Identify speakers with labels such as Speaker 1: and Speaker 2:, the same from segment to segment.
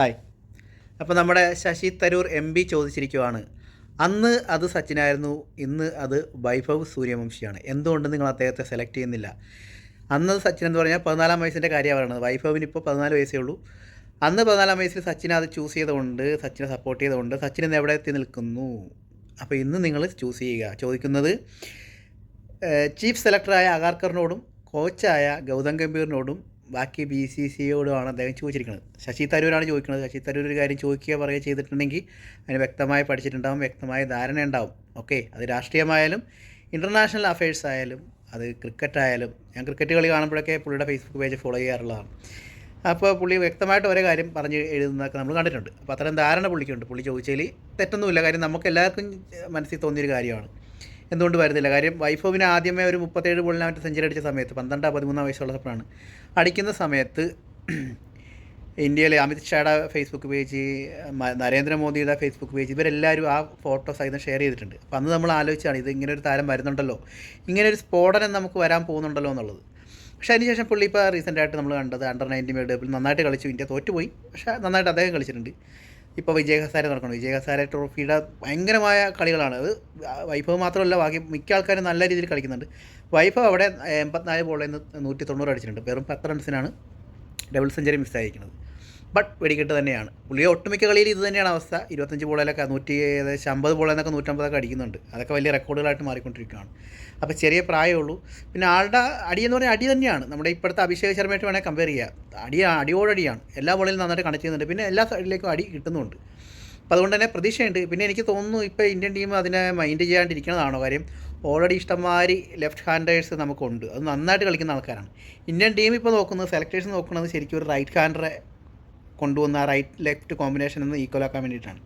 Speaker 1: Hi. അപ്പോൾ നമ്മുടെ Sasi Tharoor MP ചോദിച്ചിരിക്കുവാണ്, അന്ന് അത് സച്ചിനായിരുന്നു, ഇന്ന് അത് വൈഭവ് സൂര്യവംശിയാണ്, എന്തുകൊണ്ട് നിങ്ങൾ അദ്ദേഹത്തെ സെലക്ട് ചെയ്യുന്നില്ല? അന്ന് സച്ചിൻ എന്ന് പറഞ്ഞാൽ 14 വയസ്സിൻ്റെ കാര്യമാണ് പറയുന്നത്. വൈഭവിന് ഇപ്പോൾ 14 വയസ്സേ ഉള്ളൂ. അന്ന് 14 വയസ്സിൽ സച്ചിൻ അത് ചൂസ് ചെയ്തുകൊണ്ട്, സച്ചിനെ സപ്പോർട്ട് ചെയ്തുകൊണ്ട് സച്ചിൻ ഇന്ന് എവിടെ എത്തി നിൽക്കുന്നു? അപ്പോൾ ഇന്ന് നിങ്ങൾ ചൂസ് ചെയ്യുക. ചോദിക്കുന്നത് ചീഫ് സെലക്ടറായ അഗാർക്കറിനോടും കോച്ചായ ഗൗതം ഗംഭീറിനോടും ബാക്കി BCCയോടുമാണ് അദ്ദേഹം ചോദിച്ചിരിക്കുന്നത്. ശശി തരൂരാണ് ചോദിക്കുന്നത്. ശശി തരൂർ ഒരു കാര്യം ചോദിക്കുക പറയുക ചെയ്തിട്ടുണ്ടെങ്കിൽ അതിന് വ്യക്തമായി പഠിച്ചിട്ടുണ്ടാവും, വ്യക്തമായ ധാരണ ഉണ്ടാവും. ഓക്കെ, അത് രാഷ്ട്രീയമായാലും ഇൻ്റർനാഷണൽ അഫയേഴ്സ് ആയാലും അത് ക്രിക്കറ്റ് ആയാലും. ഞാൻ ക്രിക്കറ്റ് കളി കാണുമ്പോഴൊക്കെ പുള്ളിയുടെ ഫേസ്ബുക്ക് പേജ് ഫോളോ ചെയ്യാറുള്ളതാണ്. അപ്പോൾ പുള്ളി വ്യക്തമായിട്ട് ഓരോ കാര്യം പറഞ്ഞ് എഴുതുന്നതൊക്കെ നമ്മൾ കണ്ടിട്ടുണ്ട്. അപ്പോൾ അത്തരം ധാരണ പുള്ളിക്കുണ്ട്. പുള്ളി ചോദിച്ചതിൽ തെറ്റൊന്നുമില്ല. കാര്യം നമുക്ക് എല്ലാവർക്കും മനസ്സിൽ തോന്നിയൊരു കാര്യമാണ്. എന്തുകൊണ്ട് വരുന്നില്ല? കാര്യം വൈഭവിന് ആദ്യമേ ഒരു 37 ബോളിനകത്ത് സെഞ്ചുറി അടിച്ച സമയത്ത് 12-13 വയസ്സുള്ളപ്പോഴാണ് അടിക്കുന്ന സമയത്ത് ഇന്ത്യയിലെ അമിത് ഷായുടെ ഫേസ്ബുക്ക് പേജ്, നരേന്ദ്രമോദിയുടെ ഫേസ്ബുക്ക് പേജ്, ഇവരെല്ലാവരും ആ ഫോട്ടോ സഹിതം ഷെയർ ചെയ്തിട്ടുണ്ട്. അപ്പോൾ അന്ന് നമ്മൾ ആലോചിച്ചാണ് ഇത് ഇങ്ങനെ ഒരു താരം വരുന്നുണ്ടല്ലോ, ഇങ്ങനെ ഒരു സ്ഫോടനം നമുക്ക് വരാൻ പോകുന്നുണ്ടല്ലോ എന്നുള്ളത്. പക്ഷേ അതിനുശേഷം പുള്ളി ഇപ്പോൾ റീസെൻ്റായിട്ട് നമ്മൾ കണ്ടത് അണ്ടർ-19 വേൾഡ് കപ്പിൽ നന്നായിട്ട് കളിച്ചു. ഇന്ത്യ തോറ്റുപോയി, പക്ഷേ നന്നായിട്ട് അദ്ദേഹം കളിച്ചിട്ടുണ്ട്. ഇപ്പോൾ വിജയ് ഹസാരെ നടക്കണം. വിജയ് ഹസാരെ ട്രോഫിയുടെ ഭയങ്കരമായ കളികളാണ് അത്. വൈഭവ് മാത്രമല്ല, ബാക്കി മിക്ക ആൾക്കാരും നല്ല രീതിയിൽ കളിക്കുന്നുണ്ട്. വൈഭവ് അവിടെ 84 ബോളിൽ നിന്ന് 190 അടിച്ചിട്ടുണ്ട്. വെറും 10 റൺസിനാണ് ഡബിൾ സെഞ്ചുറി മിസ്സായിരിക്കുന്നത്. ബട്ട് വെടിക്കെട്ട് തന്നെയാണ്. പുള്ളിയെ ഒട്ടുമിക്ക കളിയിൽ ഇത് തന്നെയാണ് അവസ്ഥ. 25 ബോളിലൊക്കെ 50 ബോളിൽ നിന്നൊക്കെ 150 അടിക്കുന്നുണ്ട്. അതൊക്കെ വലിയ റെക്കോർഡുകളായിട്ട് മാറിക്കൊണ്ടിരിക്കുകയാണ്. അപ്പോൾ ചെറിയ പ്രായമുള്ളൂ. പിന്നെ ആളുടെ അടി എന്ന് പറഞ്ഞാൽ അടി തന്നെയാണ്. നമ്മുടെ ഇപ്പോഴത്തെ അഭിഷേക് ശർമ്മയായിട്ട് വേണമെങ്കിൽ കമ്പയർ ചെയ്യുക. അടിയോടടിയാണ്. എല്ലാ ബോളിലും നന്നായിട്ട് കണക്ട് ചെയ്യുന്നുണ്ട്. പിന്നെ എല്ലാ സൈഡിലേക്കും അടി കിട്ടുന്നുണ്ട്. അപ്പോൾ അതുകൊണ്ട് തന്നെ പ്രതീക്ഷയുണ്ട്. പിന്നെ എനിക്ക് തോന്നുന്നു ഇപ്പോൾ ഇന്ത്യൻ ടീം അതിനെ മൈൻഡ് ചെയ്യാണ്ടിരിക്കുന്നതാണോ? കാര്യം ഓൾറെഡി ഇഷ്ടംമാതിരി ലെഫ്റ്റ് ഹാൻഡേഴ്സ് നമുക്കുണ്ട്. അത് നന്നായിട്ട് കളിക്കുന്ന ആൾക്കാരാണ്. ഇന്ത്യൻ ടീം ഇപ്പോൾ നോക്കുന്നത്, സെലക്ടേഴ്സ് നോക്കുന്നത് ശരിക്കും ഒരു റൈറ്റ് ഹാൻഡറെ കൊണ്ടുവന്ന ആ റൈറ്റ് ലെഫ്റ്റ് കോമ്പിനേഷൻ ഒന്ന് ഈക്വലാക്കാൻ വേണ്ടിയിട്ടാണ്.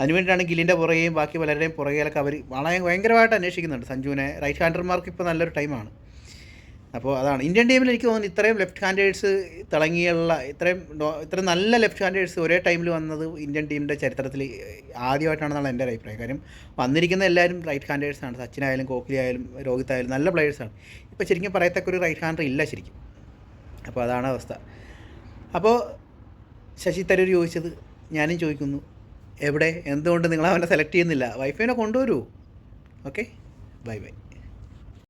Speaker 1: അതിനുവേണ്ടിയിട്ടാണ് ഗില്ലിൻ്റെ പുറകെയും ബാക്കി പലരുടെയും പുറകെയൊക്കെ അവർ ഭയങ്കരമായിട്ട് അന്വേഷിക്കുന്നുണ്ട്. സഞ്ജുവിനെ റൈറ്റ് ഹാൻഡർമാർക്ക് ഇപ്പോൾ നല്ലൊരു ടൈമാണ്. അപ്പോൾ അതാണ് ഇന്ത്യൻ ടീമിൽ എനിക്ക് തോന്നുന്നു ഇത്രയും ലെഫ്റ്റ് ഹാൻഡേഴ്സ് തിളങ്ങിയുള്ള ഇത്രയും നല്ല ലെഫ്റ്റ് ഹാൻഡേഴ്സ് ഒരേ ടൈമിൽ വന്നത് ഇന്ത്യൻ ടീമിൻ്റെ ചരിത്രത്തിൽ ആദ്യമായിട്ടാണെന്നാണ് എൻ്റെ ഒരു അഭിപ്രായം. കാര്യം വന്നിരിക്കുന്ന എല്ലാവരും റൈറ്റ് ഹാൻഡേഴ്സാണ്. സച്ചിനായാലും കോഹ്ലി ആയാലും രോഹിത് ആയാലും നല്ല പ്ലെയേഴ്സാണ്. ഇപ്പോൾ ശരിക്കും പറയത്തക്ക ഒരു റൈറ്റ് ഹാൻഡർ ഇല്ല ശരിക്കും. അപ്പോൾ അതാണ് അവസ്ഥ. അപ്പോൾ ശശി തരൂർ ചോദിച്ചത് ഞാനും ചോദിക്കുന്നു, എവിടെ, എന്തുകൊണ്ട് നിങ്ങൾ അവനെ സെലക്ട് ചെയ്യുന്നില്ല? വൈഫിനെ കൊണ്ടുവരൂ. Okay, bye bye.